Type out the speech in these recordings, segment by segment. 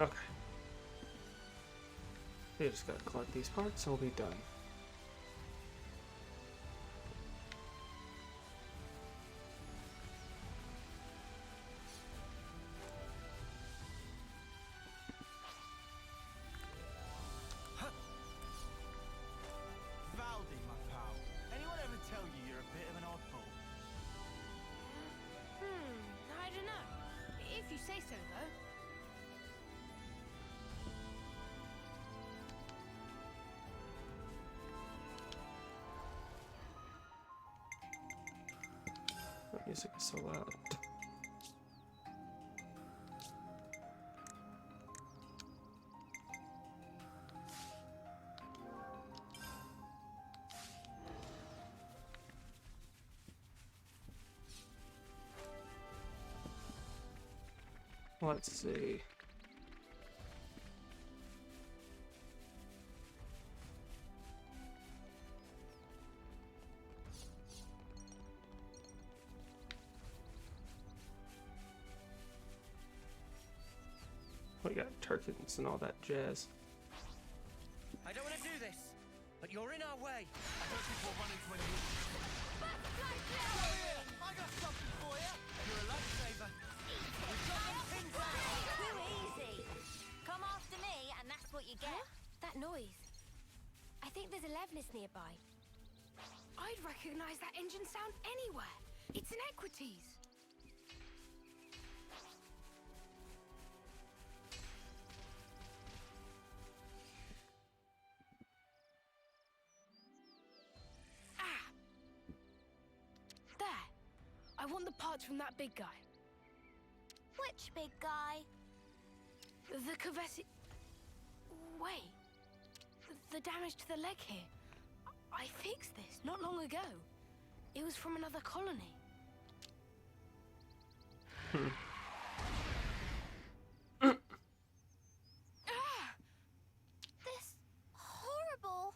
Okay. We just gotta collect these parts and we'll be done. Valdi, my pal. Anyone ever tell you you're a bit of an oddball? I don't know. If you say so, though. The music is so loud. Let's see. We got turkins and all that jazz. I don't want to do this, but you're in our way. I hope people run into any I got something for you. You're a lifesaver. We've got them things out. Too easy. Come after me, and that's what you get. That noise. I think there's a Levinus nearby. I'd recognize that engine sound anywhere. It's an Equities. Ah! There. I want the parts from that big guy. Which big guy? The Kavesi... Wait. The damage to the leg here. I fixed this not long ago. It was from another colony. Ah! This horrible.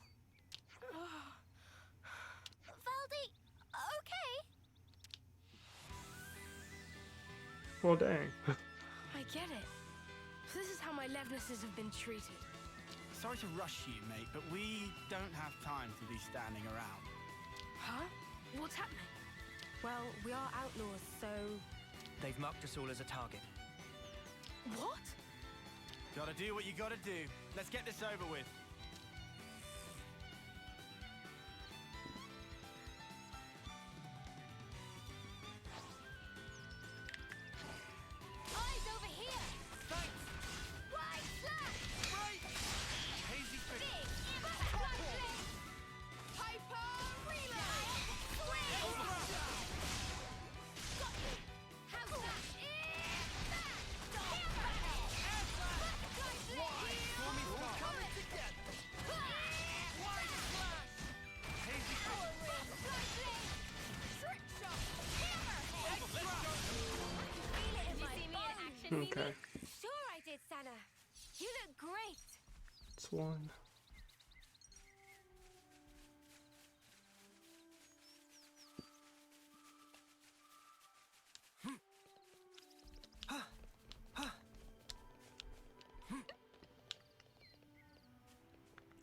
Valdi, okay? Well, dang. I get it. This is how my Levinuses have been treated. Sorry to rush you, mate, but we don't have time to be standing around. Huh? What's happening? Well, we are outlaws, so... They've marked us all as a target. What? Gotta do what you gotta do. Let's get this over with. Eyes over here. Thanks! Wide slash. Right! Hazy Big finish. impact lightning. Hyper relay. Swing. Got you. How's that? Coming together. Wide slash! Hazy Okay. Sure I did, Sana. You look great. It's one.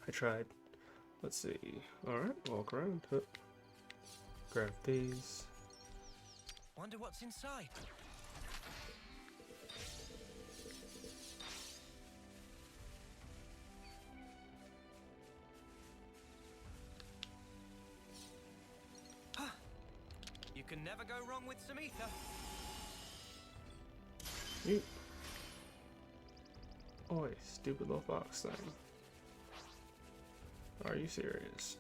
I tried. Let's see. Alright, walk around. Grab these. Wonder what's inside. You can never go wrong with some ether. Eat. Oi, stupid little fox thing. Are you serious?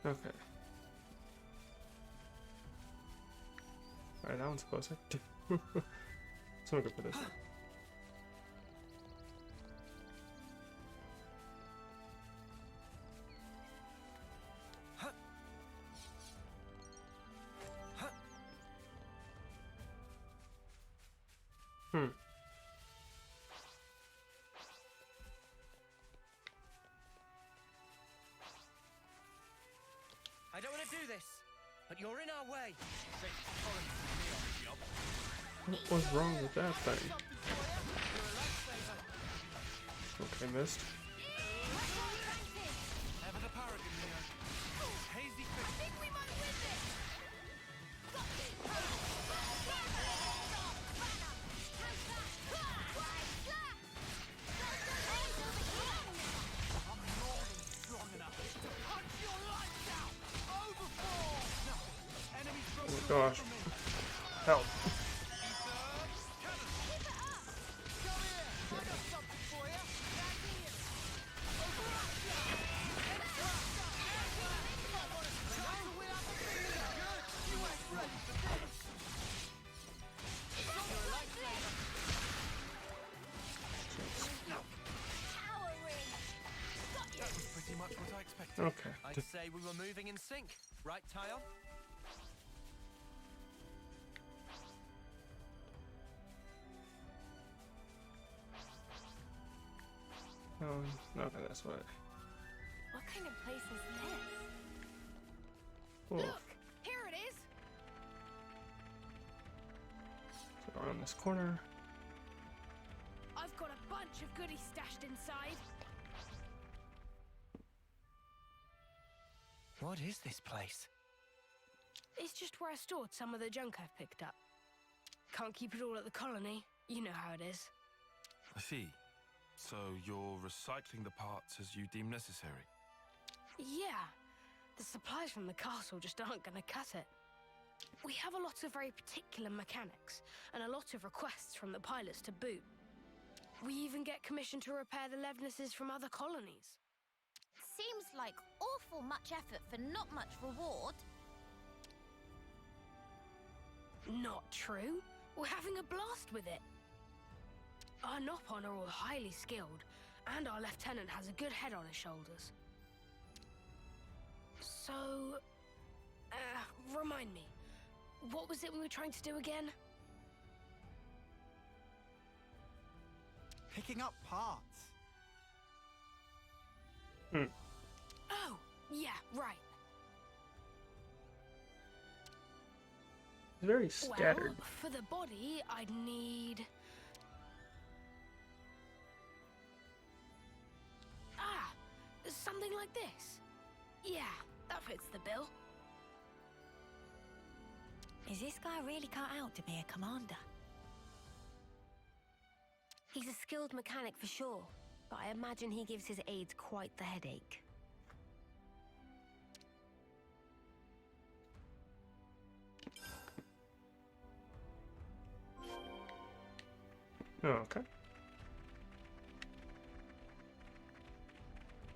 Okay. Alright, that one's closer. So I'm gonna go for this one. Hmm. I don't want to do this, but you're in our way. What was wrong with that thing? Okay, missed. Ever the paragon, Neo. Hazy fix. I think we might win this! I'm more than strong enough to punch your lights out! Overboard! Enemies Oh broken my gosh. from me. Help. Cannon! Come here! I got something for you! You ain't ready for this! That was pretty much what I expected. Okay. I'd say we were moving in sync, right, Tyon? Okay, that's what. What kind of place is this? Cool. Look! Here it is! So around this corner. I've got a bunch of goodies stashed inside. What is this place? It's just where I stored some of the junk I've picked up. Can't keep it all at the colony. You know how it is. I see. So you're recycling the parts as you deem necessary? Yeah. The supplies from the castle just aren't gonna cut it. We have a lot of very particular mechanics, and a lot of requests from the pilots to boot. We even get commissioned to repair the Levnesses from other colonies. Seems like awful much effort for not much reward. Not true. We're having a blast with it. Our Nopon are all highly skilled, and our lieutenant has a good head on his shoulders. So, remind me, what was it we were trying to do again? Picking up parts. Oh, yeah, right. It's very scattered. Well, for the body, I'd need... something like this. Yeah, that fits the bill. Is this guy really cut out to be a commander? He's a skilled mechanic for sure, but I imagine he gives his aides quite the headache. Oh, okay.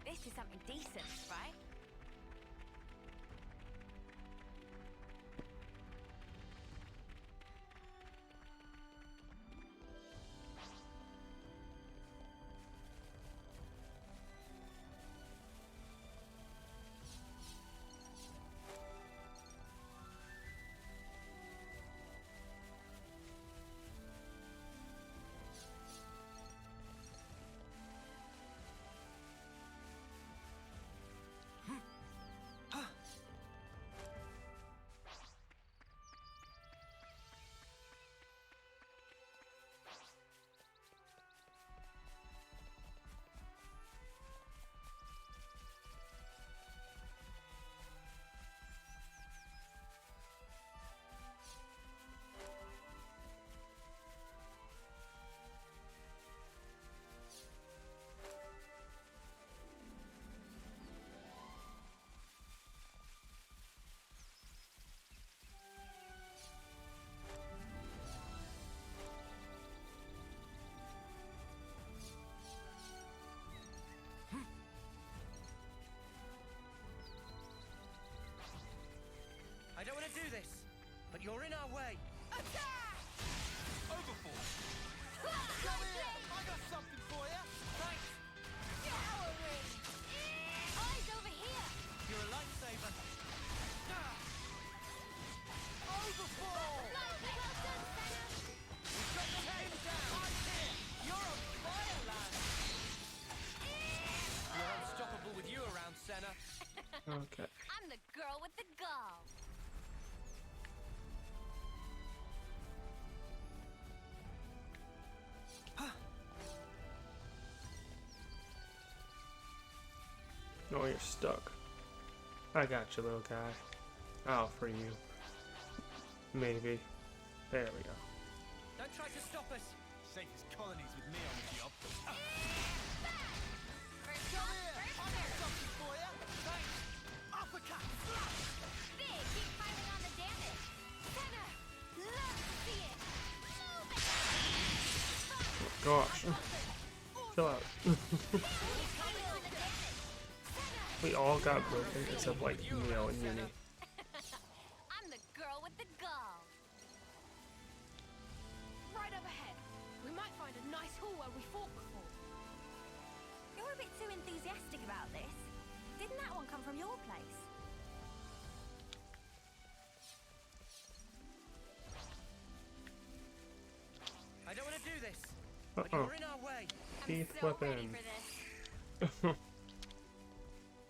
This is something decent, right? I don't want to do this, but you're in our way. Attack! Overboard! Come here! I got something for you! Thanks. Towering! Eyes over here! You're a lifesaver. Overboard! Lightly well done, Senna! We've got the game down. I'm here. You're on fire, lad. You're unstoppable with you around, Senna. Okay. I'm the girl with the gall. No, you're stuck. I got you, little guy. I'll free you. Maybe. There we go. Don't try to stop us. Safest colonies with me on the job. First shot, first serve. Something for you. Thanks. Uppercut. Big, keep piling on the damage. Senna, love to see it. Move it. Gosh. Chill out. Piling on the damage. Senna, We all got broken except like Neo and Uni. I'm the girl with the gall. Right up ahead. We might find a nice hall where we fought before. You're a bit too enthusiastic about this. Didn't that one come from your place? I don't want to do this. But you're in our way. Teeth So ready weapon. for this.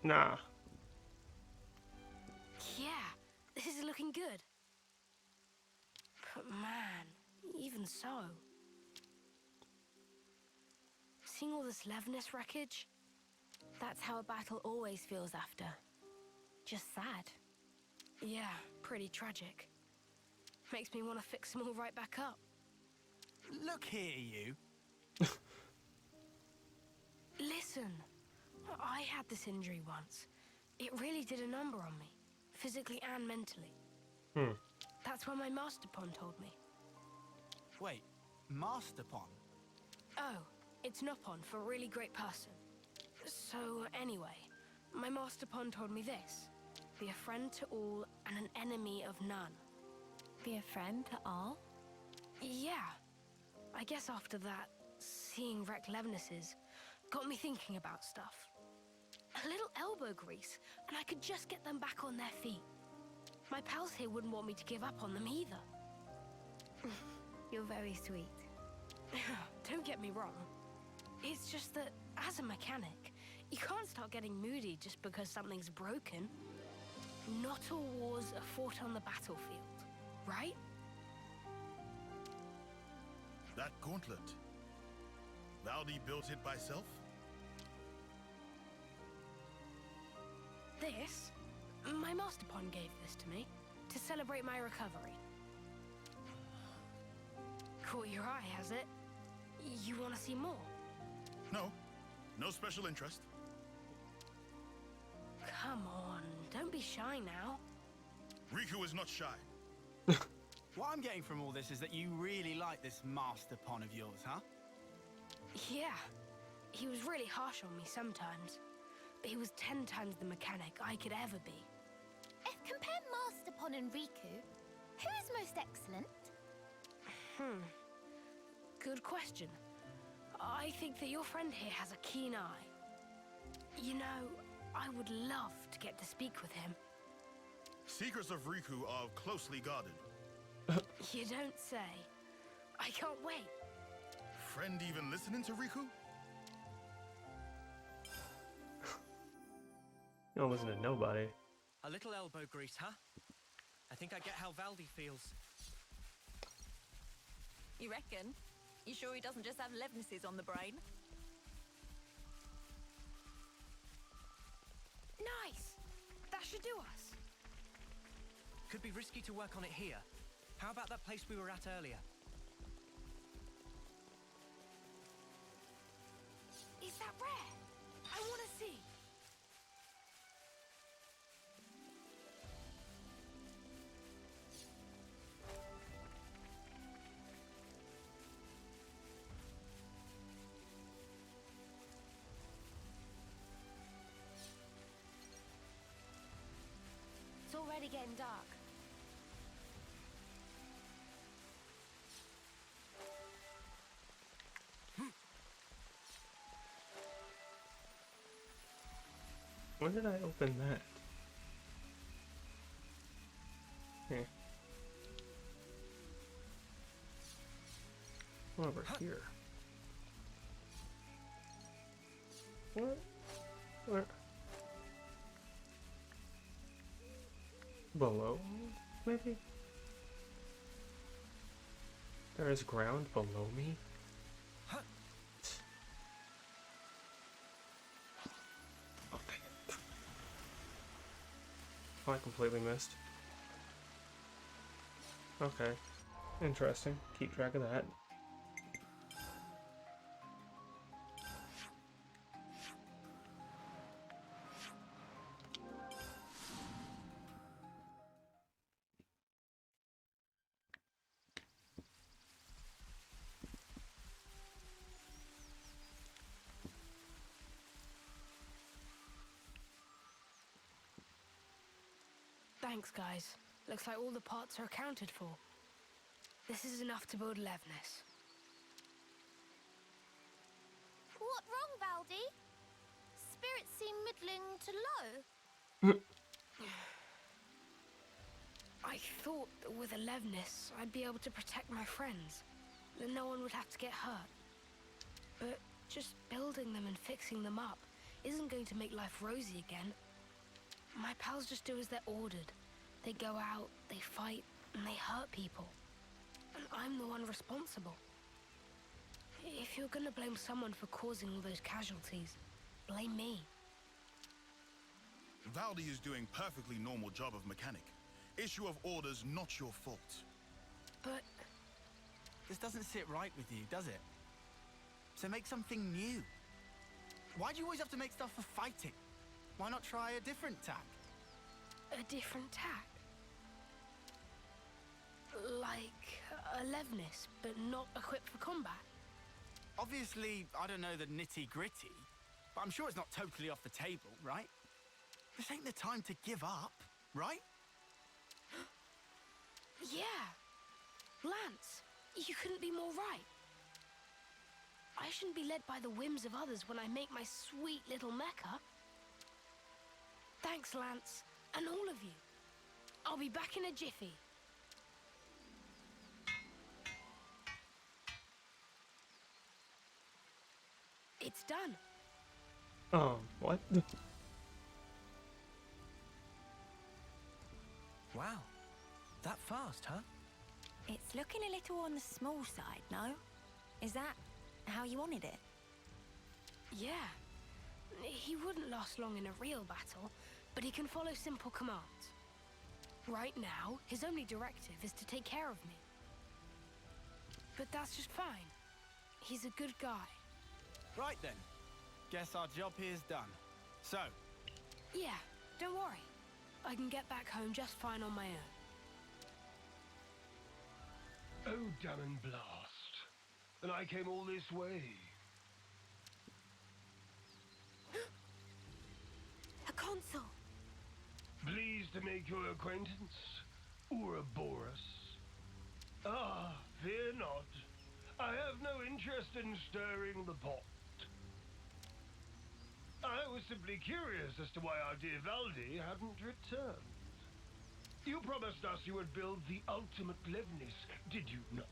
Nah. Yeah, this is looking good. But man, even so. Seeing all this Levnis wreckage? That's how a battle always feels after. Just sad. Yeah, pretty tragic. Makes me want to fix them all right back up. Look here, you. Listen, I had this injury once. It really did a number on me, physically and mentally. That's what my Master Pond told me. Wait, Master Pond? Oh, it's Nopon for really great person. So anyway, my Master Pond told me this. Be a friend to all and an enemy of none. Be a friend to all? Yeah. I guess after that, seeing wrecked Levnis's got me thinking about stuff. A little elbow grease, and I could just get them back on their feet. My pals here wouldn't want me to give up on them either. You're very sweet. Don't get me wrong. It's just that, as a mechanic, you can't start getting moody just because something's broken. Not all wars are fought on the battlefield, right? That gauntlet. Valdi built it by self? This? My Master Pond gave this to me to celebrate my recovery. Caught your eye, has it? You want to see more? No. No special interest. Come on, don't be shy now. Riku is not shy. What I'm getting from all this is that you really like this Master Pond of yours, huh? Yeah, he was really harsh on me sometimes, but he was 10 times the mechanic I could ever be. If compare Master Pon and Riku, who is most excellent? Good question. I think that your friend here has a keen eye. You know, I would love to get to speak with him. Secrets of Riku are closely guarded. You don't say. I can't wait. Friend even listening to Riku? You don't listen to nobody. A little elbow grease, huh? I think I get how Valdi feels. You reckon? You sure he doesn't just have Levnis's on the brain? Nice! That should do us. Could be risky to work on it here. How about that place we were at earlier? Is that rare? I want to see. It's already getting dark. When did I open that? Here. Over here. What? Where? below, maybe? There is ground below me? Oh, dang it. Oh, I completely missed. Okay. Interesting. Keep track of that. Thanks, guys. Looks like all the parts are accounted for. This is enough to build Levnis. What wrong, Valdi? Spirits seem middling to low. I thought that with a Levnis, I'd be able to protect my friends, that no one would have to get hurt. But just building them and fixing them up isn't going to make life rosy again. My pals just do as they're ordered. They go out, they fight, and they hurt people. And I'm the one responsible. If you're gonna blame someone for causing all those casualties, blame me. Valdi is doing perfectly normal job of mechanic. Issue of orders not your fault. But This doesn't sit right with you, does it? So make something new. Why do you always have to make stuff for fighting? Why not try a different tack? a different tack? Like a Levnis, but not equipped for combat? Obviously, I don't know the nitty-gritty, but I'm sure it's not totally off the table, right? This ain't the time to give up, right? Yeah. Lance, you couldn't be more right. I shouldn't be led by the whims of others when I make my sweet little mecha. Thanks, Lance, and all of you. I'll be back in a jiffy. It's done. What? Wow. That fast, huh? It's looking a little on the small side, no? Is that how you wanted it? Yeah. He wouldn't last long in a real battle, but he can follow simple commands. Right now, his only directive is to take care of me. But that's just fine. He's a good guy. Right then. Guess our job here's done. So, Yeah, don't worry. I can get back home just fine on my own. Oh, damn and blast. And I came all this way. A console! Pleased to make your acquaintance, Ouroboros. Ah, fear not. I have no interest in stirring the pot. I was simply curious as to why our dear Valdi hadn't returned. You promised us you would build the ultimate Levnis, did you not?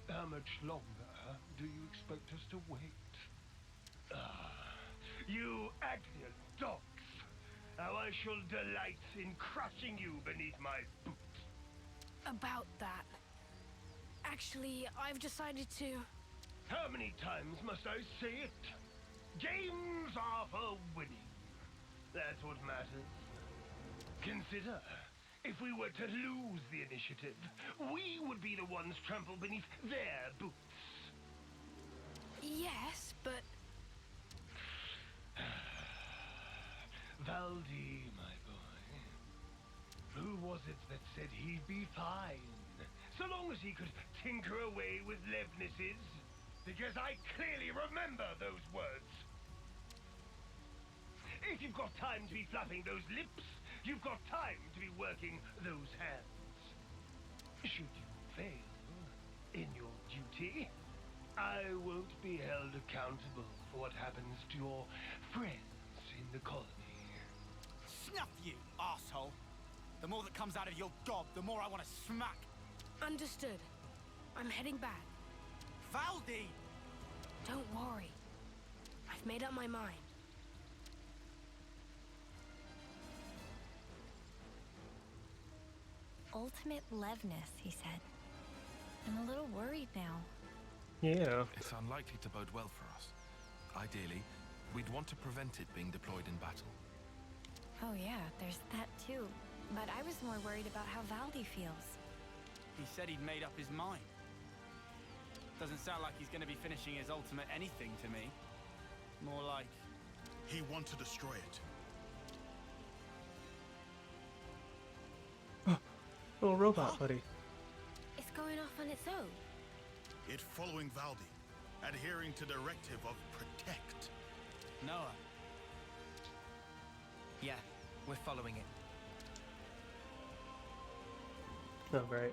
How much longer do you expect us to wait? Ah, you Agnian dogs! How I shall delight in crushing you beneath my boot. About that. Actually, I've decided to... How many times must I say it? Games are for winning. That's what matters. Consider, if we were to lose the initiative, we would be the ones trampled beneath their boots. Yes, but... Valdi, my boy. Who was it that said he'd be fine, so long as he could tinker away with Levnises? Because I clearly remember those words. If you've got time to be flapping those lips, you've got time to be working those hands. Should you fail in your duty, I won't be held accountable for what happens to your friends in the colony. snuff you, asshole. The more that comes out of your gob, the more I want to smack. Understood. I'm heading back. Valdi! Don't worry. I've made up my mind. ultimate Levness, he said. I'm a little worried now. Yeah. It's unlikely to bode well for us. Ideally, we'd want to prevent it being deployed in battle. Oh yeah, there's that too. But I was more worried about how Valdi feels. He said he'd made up his mind. Doesn't sound like he's going to be finishing his ultimate anything to me. More like... He wants to destroy it. Little robot buddy. It's going off on its own. It following Valdi, adhering to directive of protect. Noah. Yeah, we're following it. Oh, great.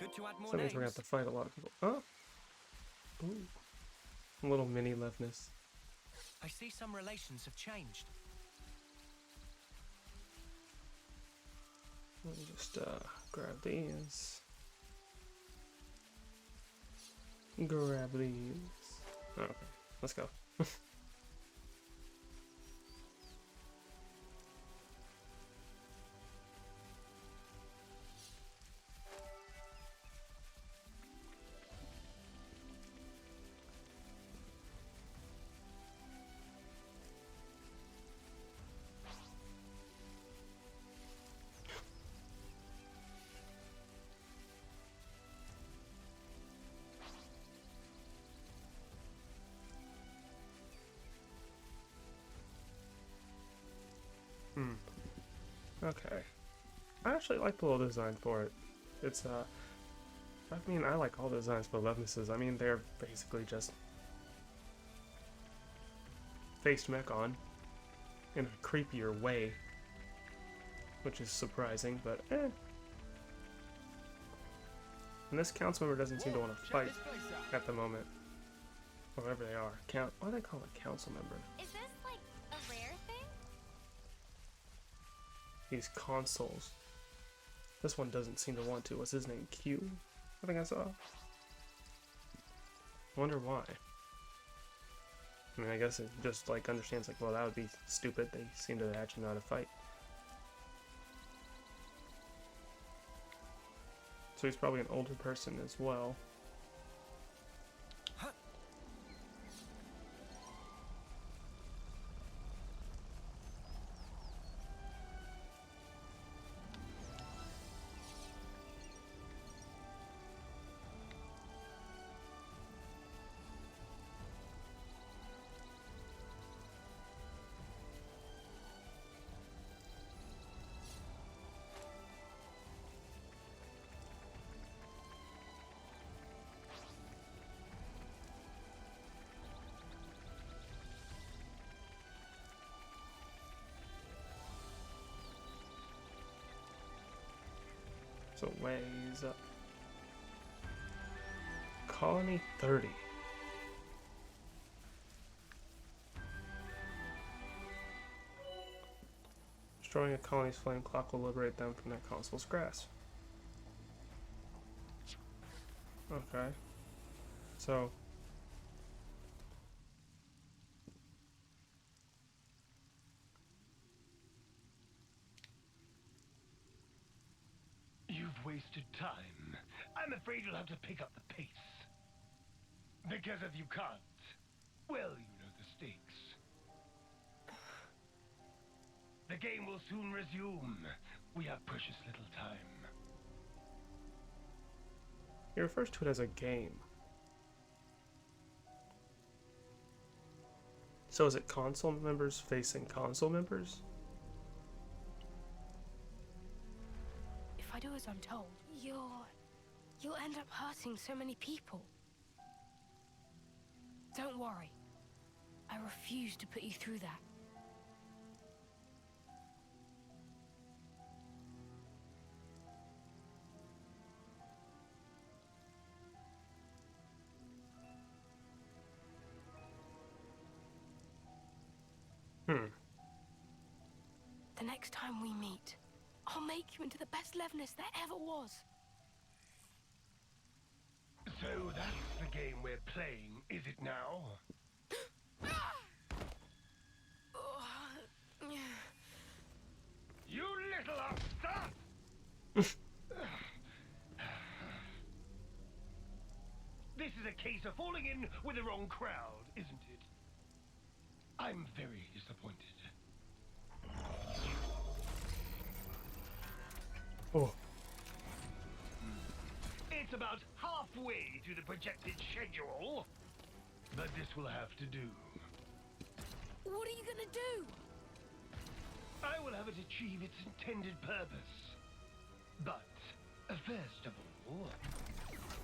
Good to add more So that means names. we're gonna have to fight a lot of people. Oh! Ooh. A little mini Levness. I see some relations have changed. Let me just grab these. Grab these. Okay, let's go. Okay. I actually like the little design for it. It's, I mean, I like all the designs for Levnesses. I mean, they're basically just faced mech on in a creepier way, which is surprising, but eh. And this council member doesn't seem to want to fight at the moment. Whatever they are. Why do they call it council member? Is this like a rare thing? These consoles. This one doesn't seem to want to. What's his name? Q? I think I saw. Wonder why. I mean, I guess it just like understands like, well, that would be stupid. They seem to actually know how to fight. So he's probably an older person as well. So ways up. Colony 30. Destroying a colony's flame clock will liberate them from that console's grasp. Okay. So You've wasted time. I'm afraid you'll have to pick up the pace. Because if you can't, well, you know the stakes. The game will soon resume. We have precious little time. he refers to it as a game. So is it console members facing console members? If I do as I'm told, you'll end up hurting so many people. Don't worry. I refuse to put you through that. The next time we meet, I'll make you into the best Levness there ever was. So that's the game we're playing, is it now? You little upstart! This is a case of falling in with the wrong crowd, isn't it? I'm very disappointed. Oh. It's about halfway through the projected schedule, but this will have to do. What are you gonna do? I will have it achieve its intended purpose. But, first of all,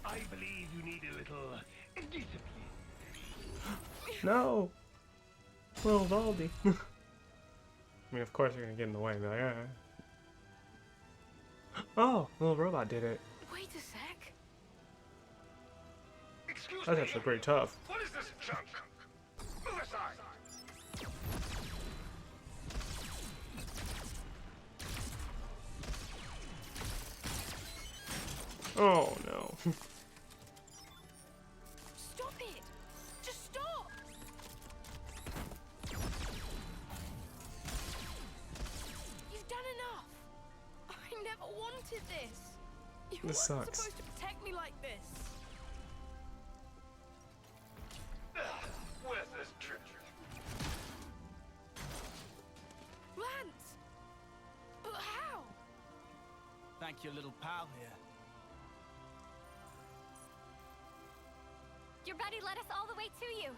I believe you need a little discipline. No! Little Baldy. I mean, of course you're gonna get in the way, but yeah. Oh, little robot did it. Wait a sec. Excuse That's me. actually pretty tough. What is this junk? Move aside. Oh no. Stop it! Just stop! You've done enough. I never wanted this. You This weren't sucks. supposed to protect me like this. Worthless trick. Lance! But how? Thank your little pal here. Your buddy led us all the way to you.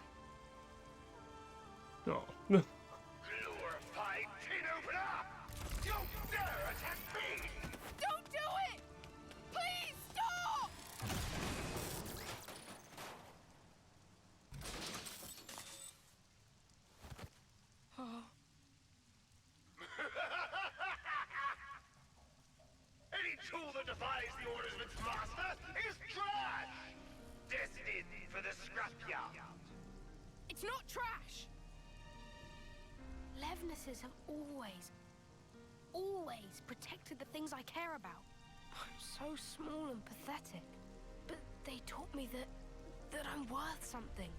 Oh. Glorified tin opener! Don't dare attack me! Don't do it! Please stop! Oh. Any tool that defies the orders of its master is trash! Destined for the scrapyard. It's not trash! Levnesses have always protected the things I care about. I'm so small and pathetic. But they taught me that I'm worth something.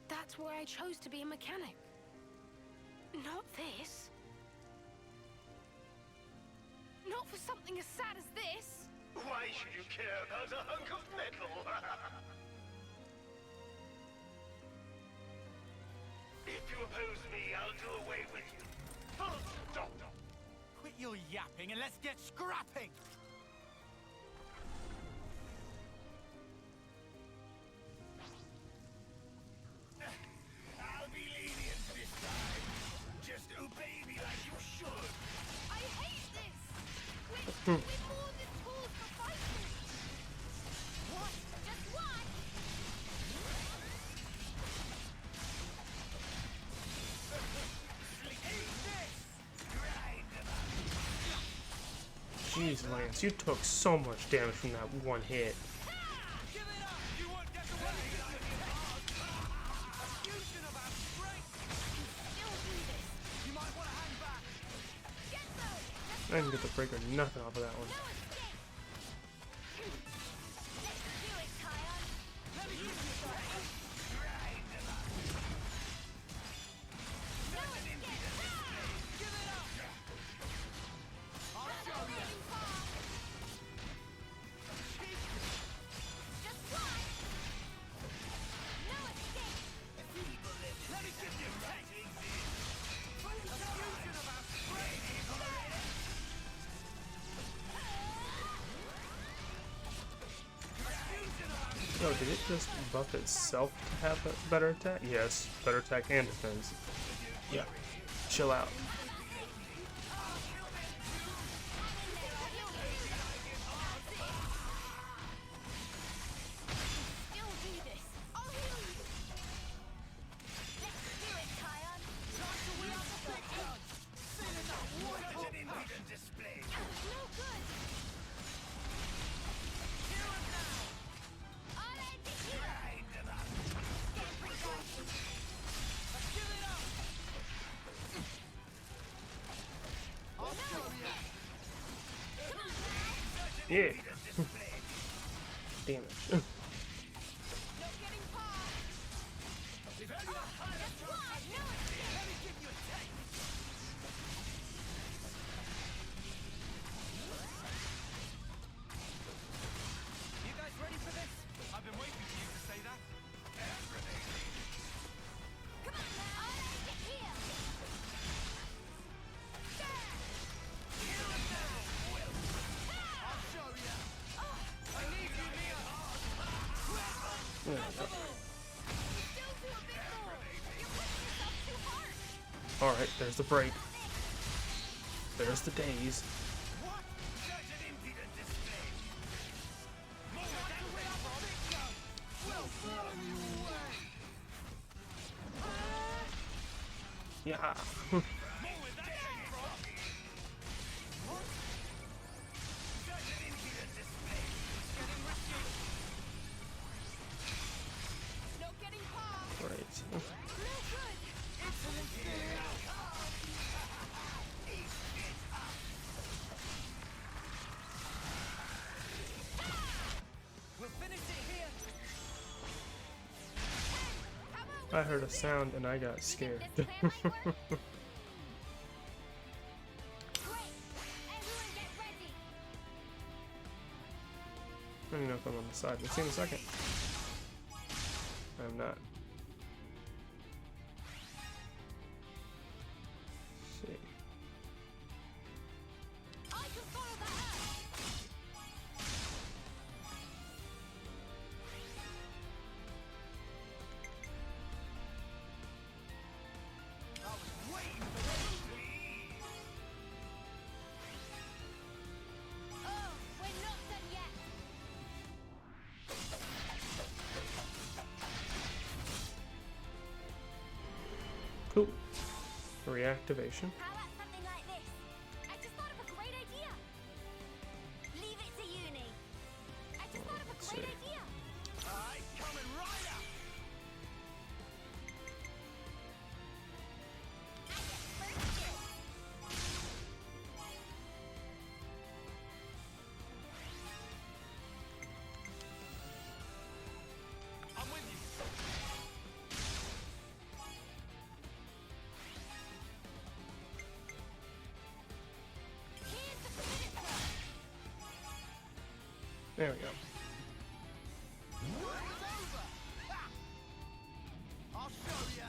That's why I chose to be a mechanic. Not this. Not for something as sad as this. Why should you care about a hunk of metal? If you oppose me, I'll do away with you. Full stop. Quit your yapping and let's get scrapping! I'll be lenient this time. Just obey me like you should. I hate this! We're more than tools for fighting! What? Just one? Jeez, Lance, you took so much damage from that one hit. Give it up! You won't get away with it! A fusion of our strength! Still do this. You might want to hang back! Get those. Just I didn't get the break or nothing off of that one. no escape. Let's do it, Kion. Let me give you something! No escape. Give it up! I'll show you! Landing far. Just one. No escape. Let me give you something! A fusion of our strength! Oh, did it just buff itself to have a better attack? Yes, better attack and defense. Yeah. Chill out. Still do this. I'll heal you. Let's do it, Kion. Such an impudent display. No good. I'll execute. Stand pretty guard. Give it up! I'll show you! Come on now. Yeah. Damage. No getting far. Just one. No escape. Let me give you a taste! Alright, there's the break. There's the days. Yeah. Right. I heard a sound and I got scared. I don't know if I'm on the side. We'll see in a second. I'm not. Let's see. Cool. Reactivation. How about something like this? I just thought of a great idea. Leave it to uni. I just thought of a great idea. Coming right up. I get first dibs. I'm with you. Here's the finisher. There we go. It's over. Ha! I'll show ya.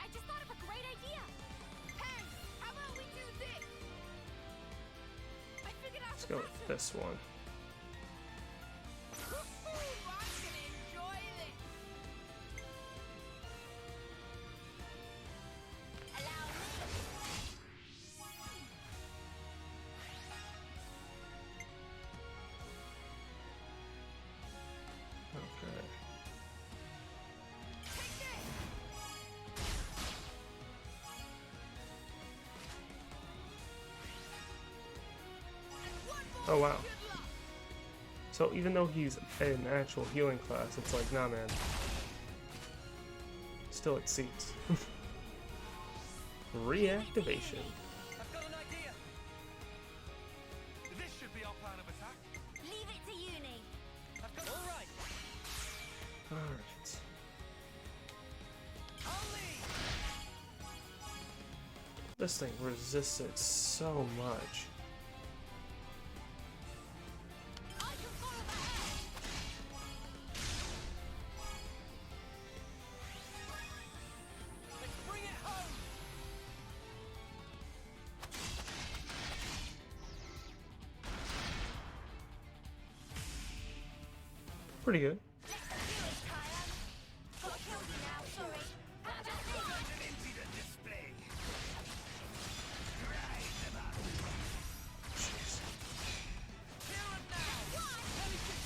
I just thought of a great idea. Hey, how about we do this? I figured out Let's the go with pattern. this one. I'm gonna enjoy this. Allow me. Okay. Take this. And one more. Oh wow. Good luck. So even though he's an actual healing class, it's like, nah man. Still exceeds. Reactivation. I've got an idea. This should be our plan of attack. Leave it to uni. I've got all right. Alright. I'll lead. This thing resists it so much. I can follow that. Let's bring it home. Pretty good. Let's do it, Kyle. Got killed you now, sorry. How about this? Jeez. Here and now.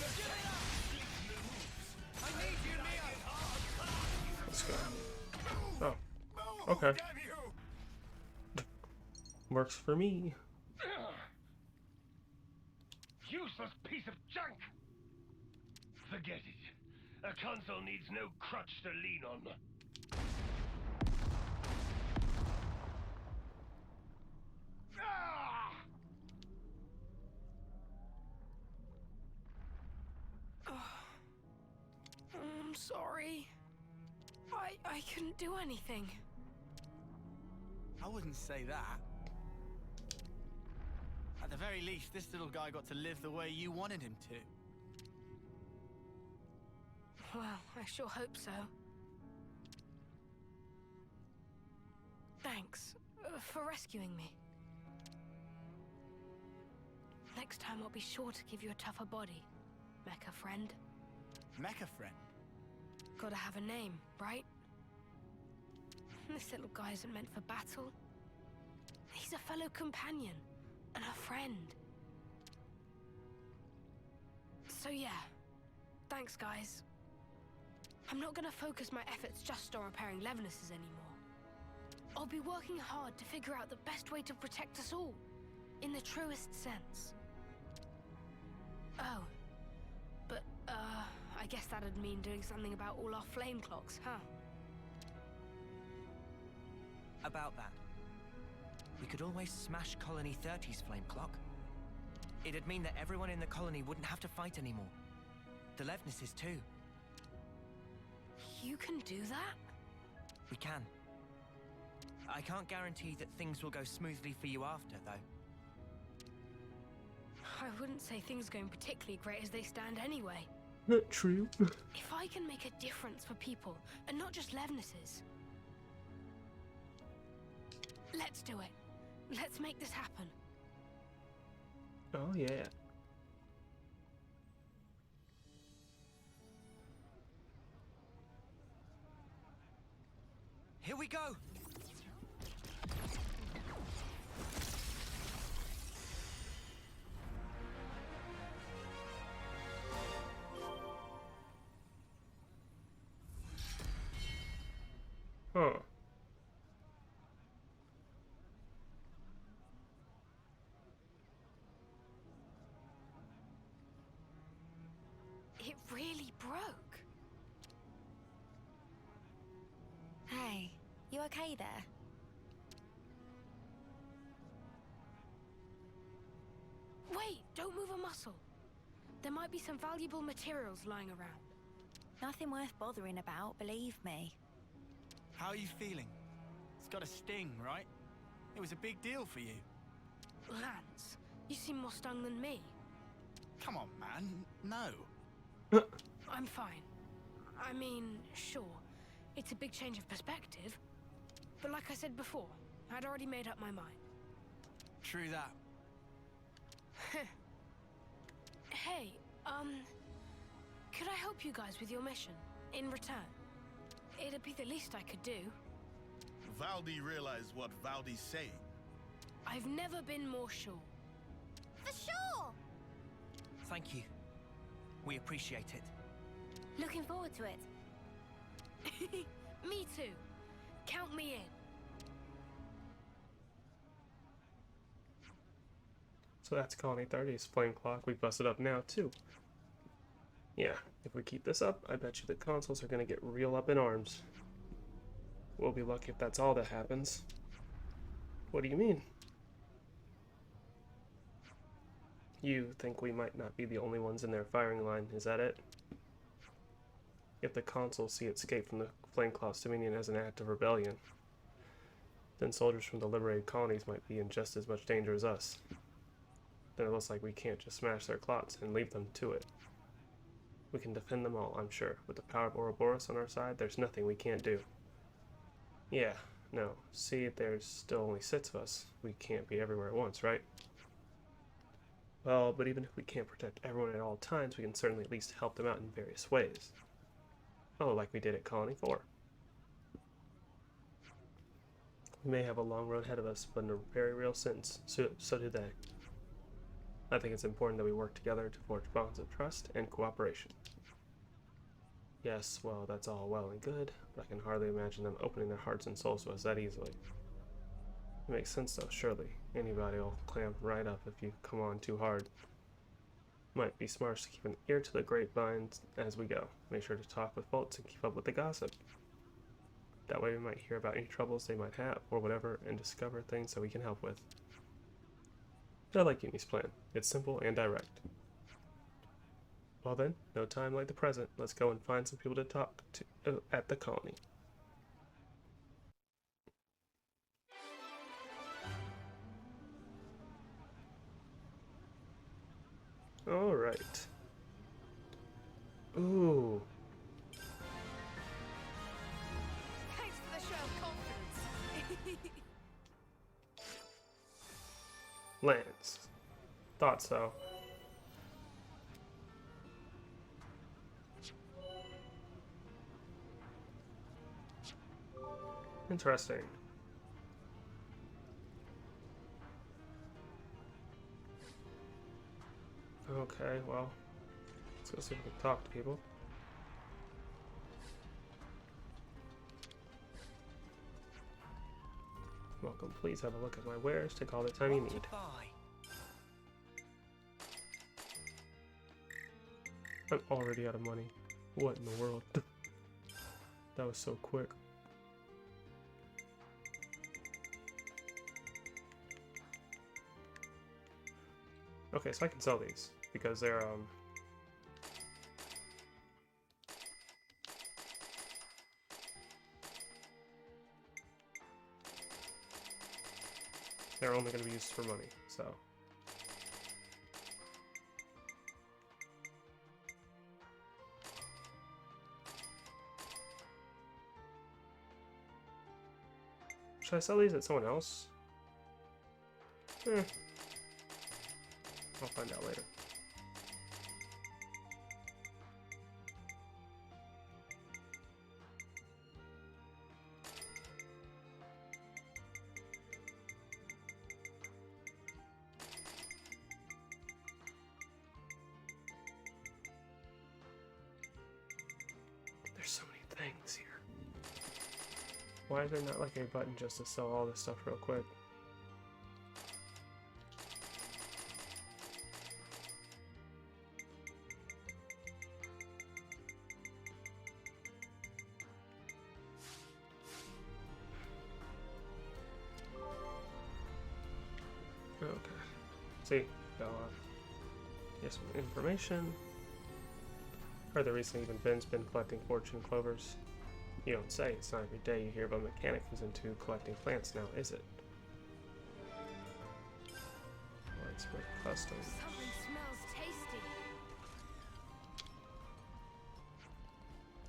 Give it up. I need you, Neo. Let's go. Oh. Okay. Works for me. Useless piece of junk! Forget it. A console needs no crutch to lean on. Ah! I'm sorry. I couldn't do anything. I wouldn't say that. At the very least, this little guy got to live the way you wanted him to. Well, I sure hope so. Thanks for rescuing me. Next time I'll be sure to give you a tougher body. mecha friend. Mecha friend? Gotta have a name, right? This little guy isn't meant for battle. He's a fellow companion and a friend. So yeah, thanks guys. I'm not gonna focus my efforts just on repairing Levinuses anymore. I'll be working hard to figure out the best way to protect us all, in the truest sense. Oh, but I guess that'd mean doing something about all our flame clocks, huh? About that. We could always smash Colony 30's flame clock. It'd mean that everyone in the colony wouldn't have to fight anymore. The Levnesses too. You can do that? We can. I can't guarantee that things will go smoothly for you after, though. I wouldn't say things are going particularly great as they stand anyway. Not true. If I can make a difference for people, and not just Levnesses. Let's do it. Let's make this happen. Oh yeah. Here we go! Huh. It really broke. Hey, you okay there? Wait, don't move a muscle. There might be some valuable materials lying around. Nothing worth bothering about, believe me. How are you feeling? It's got a sting, right? It was a big deal for you. Lance, you seem more stung than me. Come on, man. No. I'm fine. I mean, sure, it's a big change of perspective. But like I said before, I'd already made up my mind. True that. Hey, could I help you guys with your mission, in return? It'd be the least I could do. Valdi realized what Valdi's saying. I've never been more sure. For sure! Thank you. We appreciate it. Looking forward to it. Me too. Count me in. So that's Colony 30's flame clock. We busted up now too. Yeah, if we keep this up, I bet you the consoles are gonna get real up in arms. We'll be lucky if that's all that happens. What do you mean? You think we might not be the only ones in their firing line, is that it? If the consoles see escape from the Flameclaw's dominion as an act of rebellion, then soldiers from the liberated colonies might be in just as much danger as us. Then it looks like we can't just smash their clots and leave them to it. We can defend them all, I'm sure. With the power of Ouroboros on our side, there's nothing we can't do. Yeah, no. See, there's still only 6 of us. We can't be everywhere at once, right? Well, but even if we can't protect everyone at all times, we can certainly at least help them out in various ways. Oh, like we did at Colony 4. We may have a long road ahead of us, but in a very real sense, so do they. I think it's important that we work together to forge bonds of trust and cooperation. Yes, well, that's all well and good, but I can hardly imagine them opening their hearts and souls to us that easily. It makes sense though, surely. Anybody will clamp right up if you come on too hard. Might be smart to keep an ear to the grapevines as we go. Make sure to talk with folks and keep up with the gossip. That way we might hear about any troubles they might have, or whatever, and discover things that we can help with. I like Uni's plan. It's simple and direct. Well then, no time like the present. Let's go and find some people to talk to at the colony. Alright. Ooh. Thanks for the show of confidence. Lance. Thought so. Interesting. Okay, well, let's go see if we can talk to people. Welcome, please have a look at my wares. Take all the time you What to need. buy? I'm already out of money. What in the world? That was so quick. Okay, so I can sell these because they're only going to be used for money, so. Should I sell these at someone else? I'll find out later. There's so many things here. Why is there not like a button just to sell all this stuff real quick? Okay. See, got get some information. Heard that recently even Ben's been collecting fortune clovers. You don't say, it's not every day you hear of a mechanic who's into collecting plants now, is it? Widespread customs. Something smells tasty.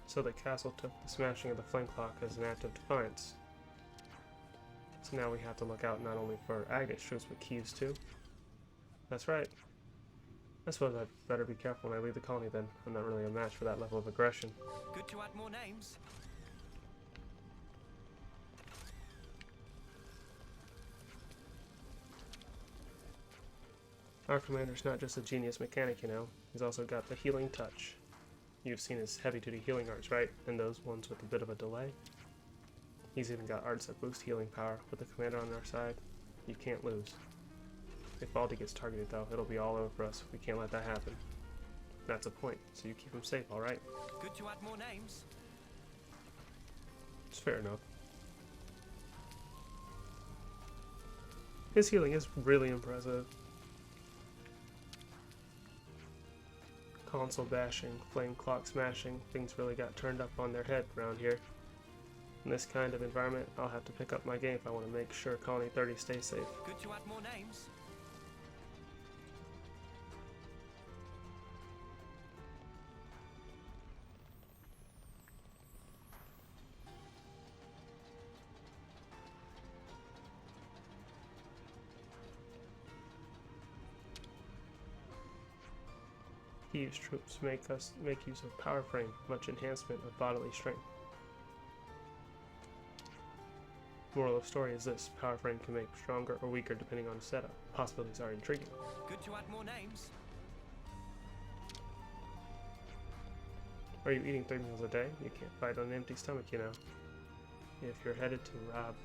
So the castle took the smashing of the flame clock as an act of defiance. So now we have to look out not only for Agate troops, but Kiev too. That's right. I suppose I'd better be careful when I leave the colony then. I'm not really a match for that level of aggression. Good to add more names. Our commander's not just a genius mechanic, you know. He's also got the healing touch. You've seen his heavy-duty healing arts, right? And those ones with a bit of a delay. He's even got arts that boost healing power. With the commander on our side, you can't lose. If Baldi gets targeted though, it'll be all over for us. We can't let that happen. That's a point, so you keep him safe, alright? Good to add more names. It's fair enough. His healing is really impressive. Console bashing, flame clock smashing, things really got turned up on their head around here. In this kind of environment, I'll have to pick up my game if I want to make sure Colony 30 stays safe. Good to add more names. Kiev's troops make use of power frame, much enhancement of bodily strength. Moral of story is this: power frame can make stronger or weaker depending on the setup. Possibilities are intriguing. Good to add more names. Are you eating 3 meals a day? You can't fight on an empty stomach, you know. If you're headed to Rob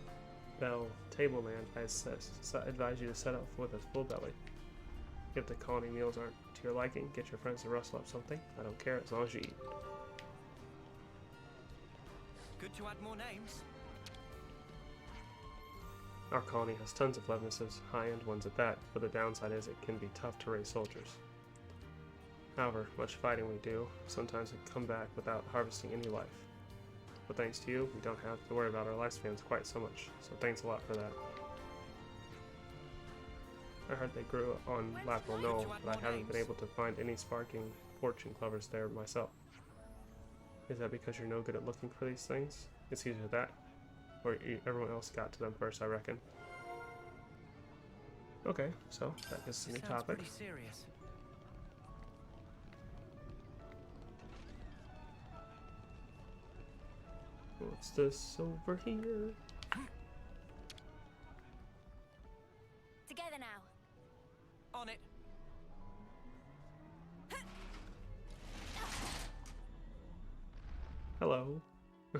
Bell Tableland, I advise you to set up with a full belly. If the colony meals aren't to your liking, get your friends to rustle up something. I don't care as long as you eat. Good to add more names. Our colony has tons of Levnesses, high-end ones at that, but the downside is it can be tough to raise soldiers. However, much fighting we do, sometimes we come back without harvesting any life. But thanks to you, we don't have to worry about our lifespans quite so much, so thanks a lot for that. I heard they grew on Lateral Knoll, but I haven't been able to find any sparking fortune clovers there myself. Is that because you're no good at looking for these things? It's either that, or everyone else got to them first, I reckon. Okay, so that is a new topic. Pretty serious. What's this over here? Hello. I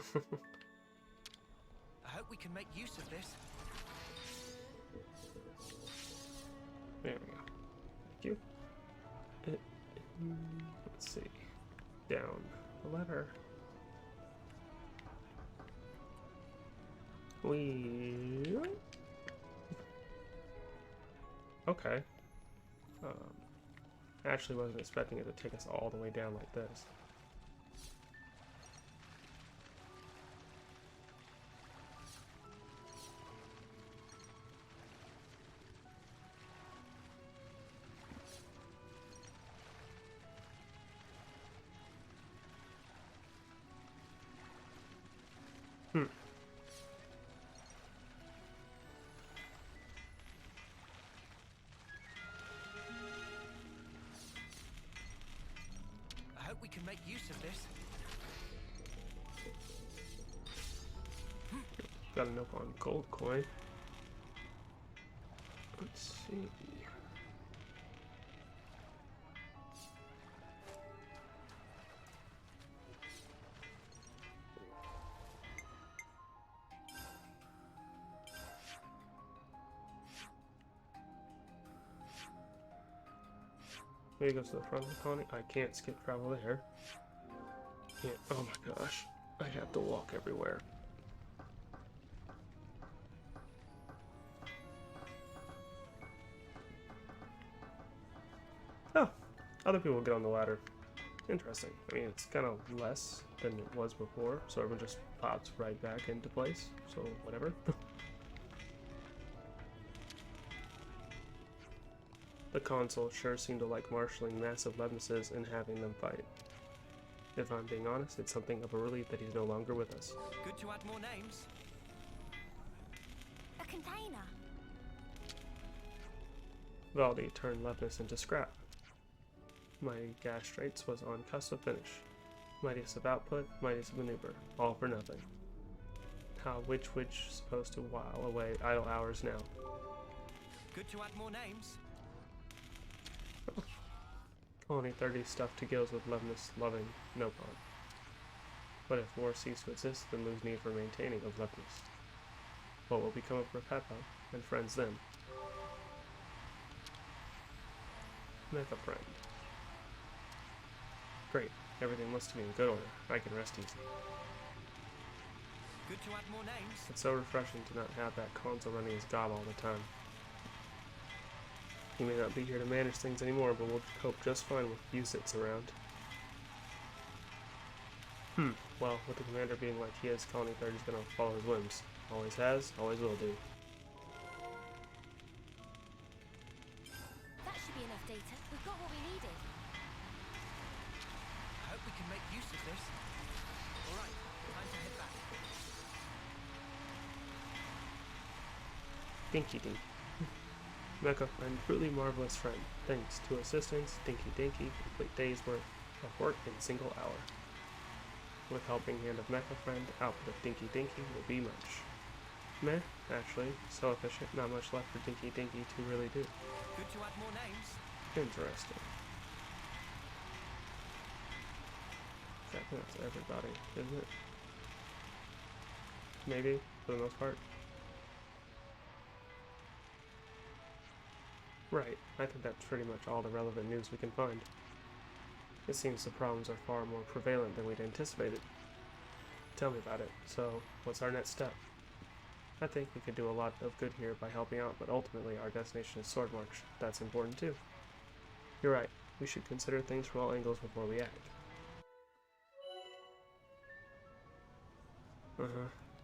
hope we can make use of this. There we go. Thank you. Let's see. Down the ladder. Okay. I actually wasn't expecting it to take us all the way down like this. I hope we can make use of this. Got a note on gold coin. Let's see. Maybe go to the front of the colony. I can't skip travel there. Can't. Oh my gosh. I have to walk everywhere. Oh, other people get on the ladder. Interesting. I mean, it's kind of less than it was before, so everyone just pops right back into place. So, whatever. The console sure seemed to like marshalling massive Levnesses and having them fight. If I'm being honest, it's something of a relief that he's no longer with us. Good to add more names. A container. Valdi turned Levness into scrap. Mighty Gastrates was on cusp of finish. Mightiest of output, mightiest of maneuver, all for nothing. How which supposed to while away idle hours now? Good to add more names. Colony 30 stuffed to gills with Levness loving Nopon. But if war ceased to exist, then lose need for maintaining of Levness. What will become of Repeppa and friends then? Mecha friend. Great. Everything looks to be in good order. I can rest easy. Good to add more names. It's so refreshing to not have that console running his gob all the time. He may not be here to manage things anymore, but we'll cope just fine with Usits around. Well, with the commander being like he is, Colony 30 is gonna follow his whims. Always has, always will do. That should be enough data. We've got what we needed. I hope we can make use of this. Alright, time to head back. Dinky Dink. Mecha friend, truly marvelous friend. Thanks to assistance, Dinky Dinky, complete day's worth of work in single hour. With helping hand of Mecha friend, output of Dinky Dinky will be much. Meh, actually, so efficient, not much left for Dinky Dinky to really do. Good to add more names. Interesting. I think that's everybody, isn't it? Maybe, for the most part. Right, I think that's pretty much all the relevant news we can find. It seems the problems are far more prevalent than we'd anticipated. Tell me about it. So, what's our next step? I think we could do a lot of good here by helping out, but ultimately our destination is Swordmarch. That's important too. You're right, we should consider things from all angles before we act.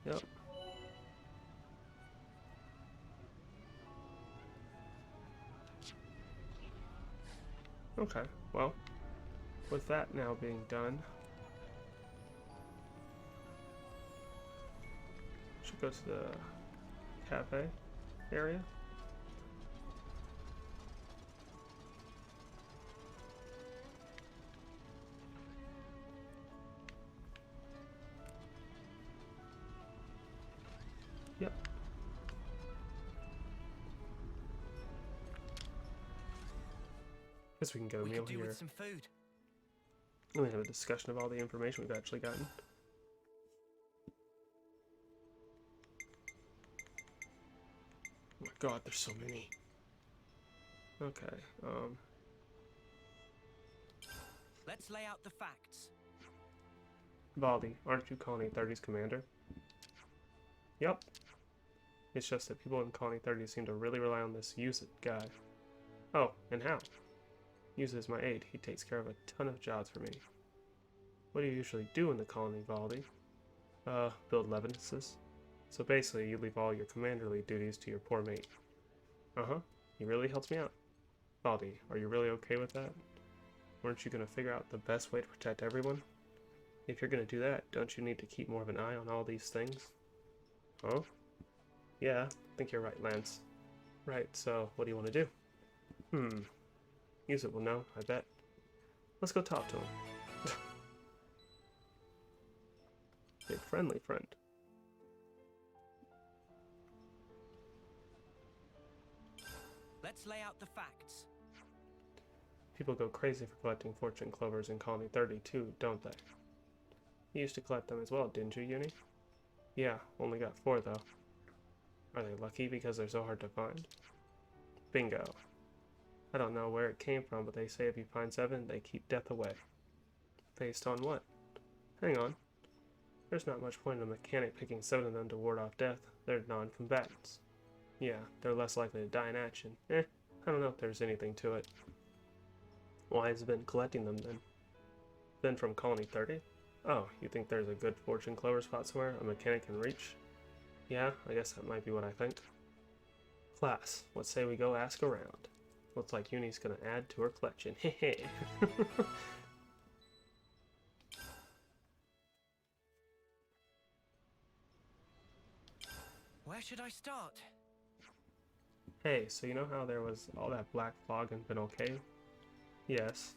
Yep. Okay, well, with that now being done, should go to the cafe area. Yep. Guess we can get a We meal could do here. with some food. And we have a discussion of all the information we've actually gotten. my god, there's so many. Okay, Let's lay out the facts. Valdi, aren't you Colony 30's commander? Yep. It's just that people in Colony 30 seem to really rely on this Use It guy. Oh, and how? Use It is my aide. He takes care of a ton of jobs for me. What do you usually do in the colony, Valdi? Build levinuses. So basically, you leave all your commanderly duties to your poor mate. Uh-huh. He really helps me out. Valdi, are you really okay with that? Weren't you gonna figure out the best way to protect everyone? If you're gonna do that, don't you need to keep more of an eye on all these things? Huh? Yeah, I think you're right, Lance. Right, so what do you want to do? Use It will know, I bet. Let's go talk to him. Big friendly friend. Let's lay out the facts. People go crazy for collecting fortune clovers in Colony 30 too, don't they? You used to collect them as well, didn't you, Uni? Yeah, only got 4 though. Are they lucky because they're so hard to find? Bingo. I don't know where it came from, but they say if you find 7, they keep death away. Based on what? Hang on. There's not much point in a mechanic picking 7 of them to ward off death. They're non-combatants. Yeah, they're less likely to die in action. I don't know if there's anything to it. Why has it been collecting them then? Been from Colony 30? Oh, you think there's a good fortune clover spot somewhere a mechanic can reach? Yeah, I guess that might be what I think. Class, let's say we go ask around. Looks like Uni's gonna add to her collection. Hehe. Where should I start? Hey, so you know how there was all that black fog in Pinole Cave? Yes.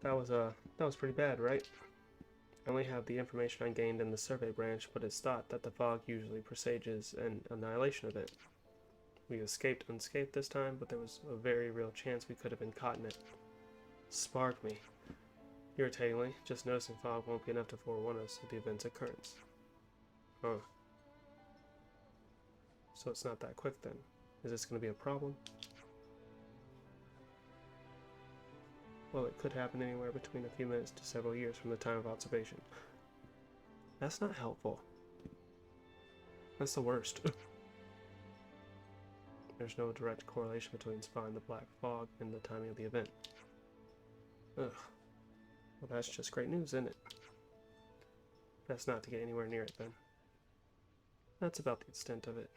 That was pretty bad, right? I only have the information I gained in the survey branch, but it's thought that the fog usually presages an annihilation event. We escaped unscathed this time, but there was a very real chance we could have been caught in it. Spark me. Irritatingly, just noticing fog won't be enough to forewarn us of the event's occurrence. Huh. So it's not that quick then. Is this going to be a problem? Well, it could happen anywhere between a few minutes to several years from the time of observation. That's not helpful. That's the worst. There's no direct correlation between spotting the black fog and the timing of the event. Ugh. Well, that's just great news, isn't it? Best not to get anywhere near it, then. That's about the extent of it.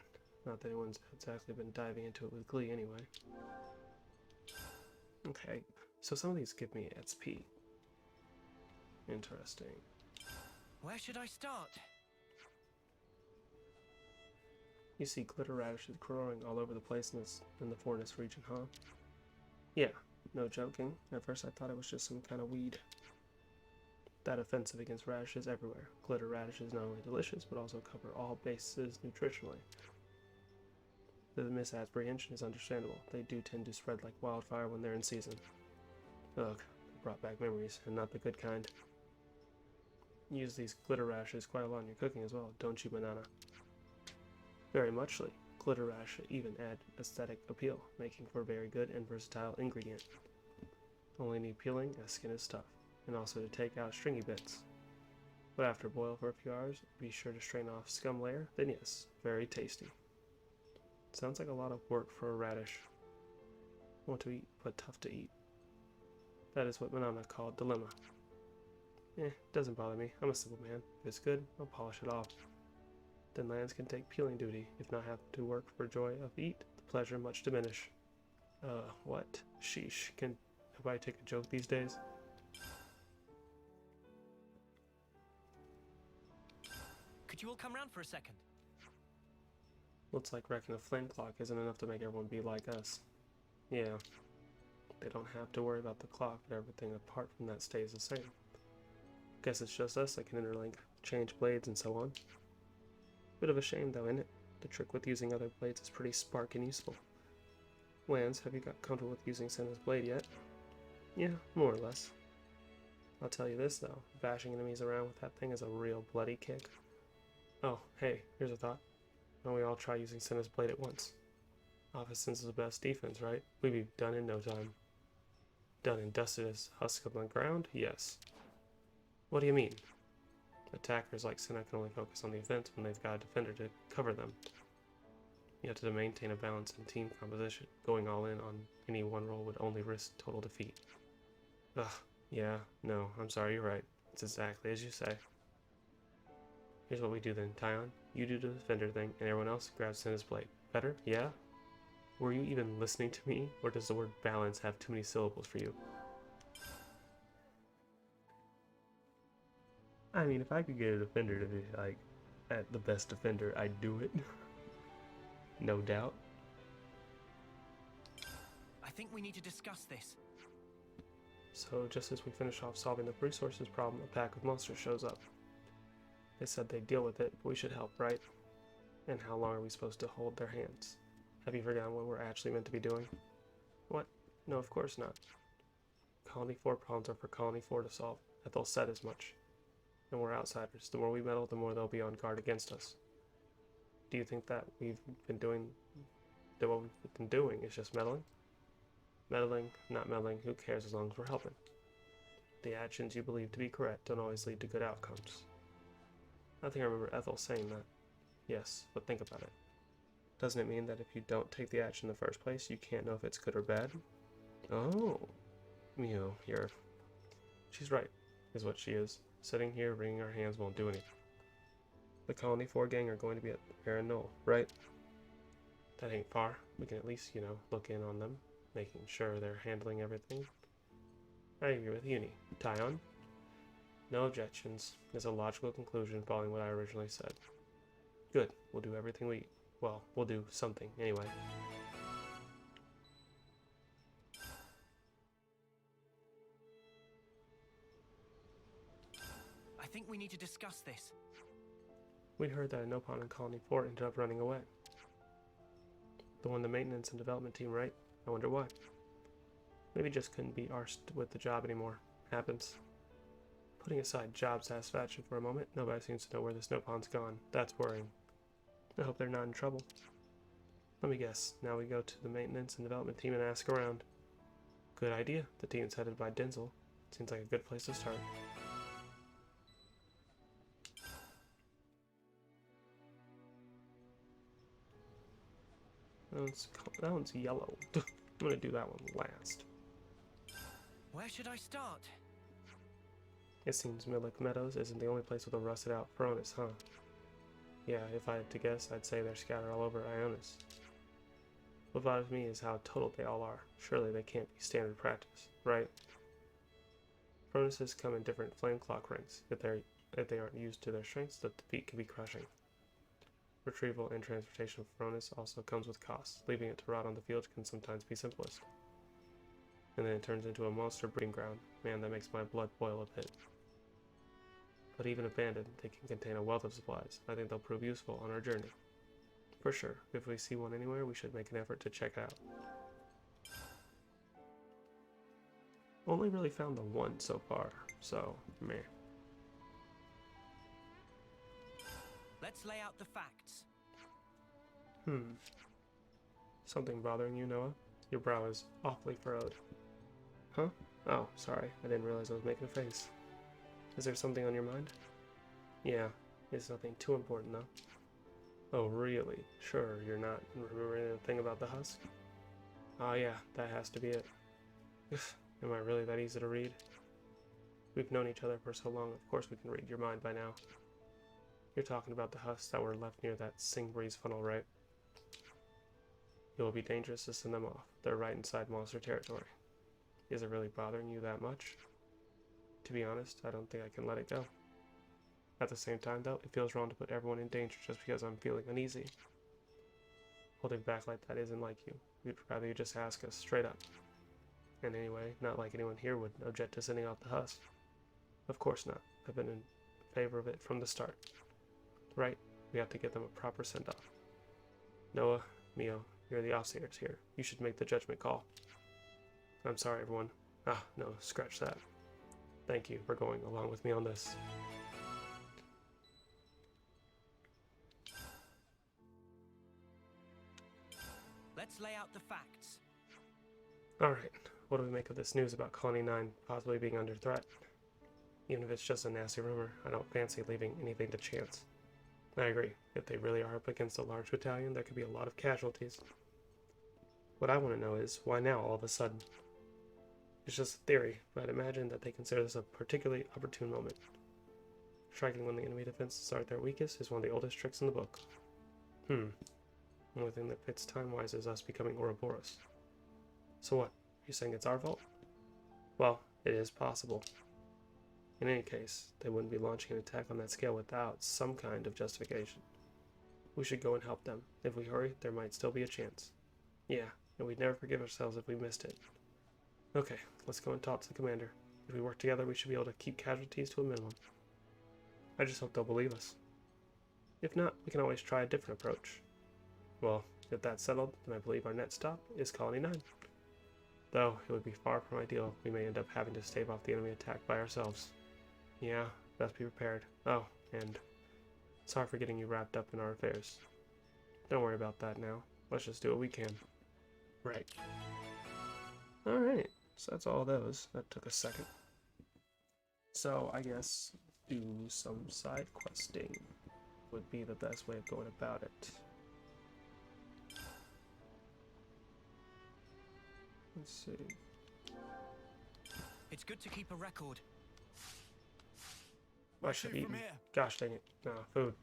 Not that anyone's exactly been diving into it with glee, anyway. Okay, so some of these give me XP. Interesting. Where should I start? You see glitter radishes growing all over the place in the Forest region, huh? Yeah, no joking. At first I thought it was just some kind of weed. That offensive against radishes everywhere. Glitter radishes not only delicious, but also cover all bases nutritionally. The misapprehension is understandable. They do tend to spread like wildfire when they're in season. Ugh, it brought back memories, and not the good kind. You use these glitter radishes quite a lot in your cooking as well, don't you, Banana? Very muchly. Glitter radish even add aesthetic appeal, making for a very good and versatile ingredient. Only need peeling as skin is tough, and also to take out stringy bits. But after boil for a few hours, be sure to strain off scum layer, then yes, very tasty. Sounds like a lot of work for a radish. Want to eat, but tough to eat. That is what Manana called dilemma. Doesn't bother me. I'm a simple man. If it's good, I'll polish it off. Then Lance can take peeling duty, if not have to work for joy of eat, the pleasure much diminish. What? Sheesh. Can nobody take a joke these days? Could you all come round for a second? Looks like wrecking a flame clock isn't enough to make everyone be like us. Yeah. They don't have to worry about the clock, but everything apart from that stays the same. Guess it's just us that can interlink, change blades, and so on. Bit of a shame though, isn't it? The trick with using other blades is pretty spark and useful. Lance, have you got comfortable with using Senna's blade yet? Yeah, more or less. I'll tell you this though, bashing enemies around with that thing is a real bloody kick. Oh, hey, here's a thought. Why don't we all try using Senna's blade at once? Offense is the best defense, right? We'd be done in no time. Done and dusted as husk on the ground? Yes. What do you mean? Attackers like Senna can only focus on the event when they've got a defender to cover them. You have to maintain a balance in team composition. Going all in on any one role would only risk total defeat. Ugh, yeah, no, I'm sorry, you're right. It's exactly as you say. Here's what we do then, Tyon. You do the defender thing, and everyone else grabs Senna's blade. Better? Yeah? Were you even listening to me, or does the word balance have too many syllables for you? I mean, if I could get a defender to be, like, at the best defender, I'd do it. No doubt. I think we need to discuss this. So, just as we finish off solving the resources problem, a pack of monsters shows up. They said they'd deal with it, but we should help, right? And how long are we supposed to hold their hands? Have you forgotten what we're actually meant to be doing? What? No, of course not. Colony 4 problems are for Colony 4 to solve. Ethel said as much. And we're outsiders. The more we meddle, the more they'll be on guard against us. Do you think that what we've been doing is just meddling? Meddling, not meddling, who cares as long as we're helping? The actions you believe to be correct don't always lead to good outcomes. I think I remember Ethel saying that. Yes, but think about it. Doesn't it mean that if you don't take the action in the first place, you can't know if it's good or bad? Oh. She's right, is what she is. Sitting here, wringing our hands won't do anything. The Colony 4 gang are going to be at Barren Knoll, right? That ain't far. We can at least, look in on them, making sure they're handling everything. I agree with Uni. Tyon? No objections is a logical conclusion following what I originally said. Good. We'll do everything we'll do something anyway. I think we need to discuss this. We'd heard that a Nopon in Colony 4 ended up running away. The one the maintenance and development team, right? I wonder why. Maybe just couldn't be arsed with the job anymore. Happens. Putting aside job satisfaction for a moment, nobody seems to know where this Nopon's gone. That's worrying. I hope they're not in trouble. Let me guess. Now we go to the maintenance and development team and ask around. Good idea. The team's headed by Denzel. Seems like a good place to start. That one's yellow. I'm gonna do that one last. Where should I start? It seems Milik Meadows isn't the only place with a rusted out Fronis, huh? Yeah, if I had to guess, I'd say they're scattered all over Ionis. What bothers me is how total they all are. Surely they can't be standard practice, right? Furnaces come in different flame clock ranks. If they aren't used to their strengths, the defeat can be crushing. Retrieval and transportation of Furnace also comes with costs. Leaving it to rot on the field can sometimes be simplest. And then it turns into a monster breeding ground. Man, that makes my blood boil a bit. But even abandoned, they can contain a wealth of supplies. I think they'll prove useful on our journey. For sure, if we see one anywhere, we should make an effort to check it out. Only really found the one so far, so meh. Let's lay out the facts. Something bothering you, Noah? Your brow is awfully furrowed. Huh? Oh, sorry. I didn't realize I was making a face. Is there something on your mind? Yeah, it's nothing too important, though. Oh, really? Sure, you're not remembering anything about the husk? Oh yeah, that has to be it. Am I really that easy to read? We've known each other for so long, of course we can read your mind by now. You're talking about the husks that were left near that Sing Breeze funnel, right? It will be dangerous to send them off. They're right inside monster territory. Is it really bothering you that much? To be honest, I don't think I can let it go. At the same time, though, it feels wrong to put everyone in danger just because I'm feeling uneasy. Holding back like that isn't like you. We'd rather you just ask us straight up. And anyway, not like anyone here would object to sending off the husk. Of course not. I've been in favor of it from the start. Right? We have to get them a proper send-off. Noah, Mio, you're the offsiders here. You should make the judgment call. I'm sorry, everyone. Ah, no, scratch that. Thank you for going along with me on this. Let's lay out the facts. Alright, what do we make of this news about Colony 9 possibly being under threat? Even if it's just a nasty rumor, I don't fancy leaving anything to chance. I agree, if they really are up against a large battalion, there could be a lot of casualties. What I want to know is, why now all of a sudden? It's just a theory, but I'd imagine that they consider this a particularly opportune moment. Striking when the enemy defenses are at their weakest is one of the oldest tricks in the book. The only thing that fits time-wise is us becoming Ouroboros. So what? Are you saying it's our fault? Well, it is possible. In any case, they wouldn't be launching an attack on that scale without some kind of justification. We should go and help them. If we hurry, there might still be a chance. Yeah, and we'd never forgive ourselves if we missed it. Okay, let's go and talk to the commander. If we work together, we should be able to keep casualties to a minimum. I just hope they'll believe us. If not, we can always try a different approach. Well, if that's settled, then I believe our next stop is Colony 9. Though, it would be far from ideal. We may end up having to stave off the enemy attack by ourselves. Yeah, best be prepared. Oh, and sorry for getting you wrapped up in our affairs. Don't worry about that now. Let's just do what we can. Right. Alright, so that's all those. That took a second. So, I guess do some side questing would be the best way of going about it. Let's see. It's good to keep a record. I should eat. Gosh dang it. No, food.